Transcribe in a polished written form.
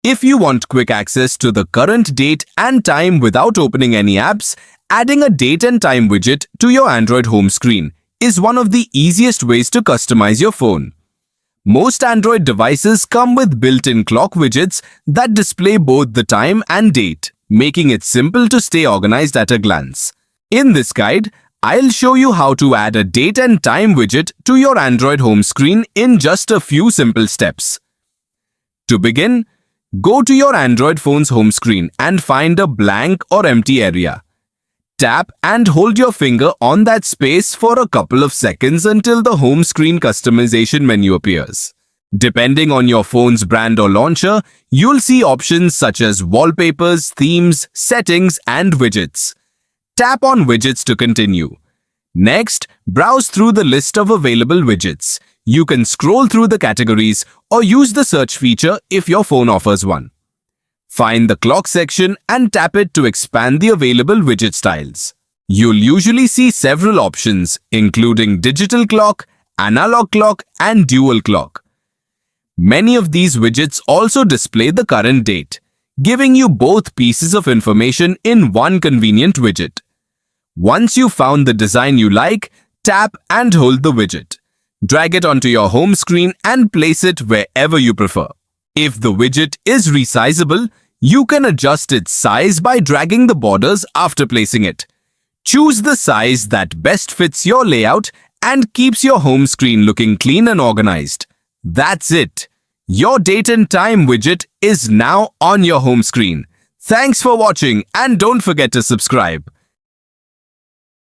If you want quick access to the current date and time without opening any apps, adding a date and time widget to your Android home screen is one of the easiest ways to customize your phone. Most Android devices come with built-in clock widgets that display both the time and date, making it simple to stay organized at a glance. In this guide, I'll show you how to add a date and time widget to your Android home screen in just a few simple steps. To begin, go to your Android phone's home screen and find a blank or empty area. Tap and hold your finger on that space for a couple of seconds until the home screen customization menu appears. Depending on your phone's brand or launcher, you'll see options such as wallpapers, themes, settings, and widgets. Tap on Widgets to continue. Next, browse through the list of available widgets. You can scroll through the categories or use the search feature if your phone offers one. Find the clock section and tap it to expand the available widget styles. You'll usually see several options, including digital clock, analog clock, and dual clock. Many of these widgets also display the current date, giving you both pieces of information in one convenient widget. Once you've found the design you like, tap and hold the widget. Drag it onto your home screen and place it wherever you prefer. If the widget is resizable, you can adjust its size by dragging the borders after placing it. Choose the size that best fits your layout and keeps your home screen looking clean and organized. That's it. Your date and time widget is now on your home screen. Thanks for watching and don't forget to subscribe.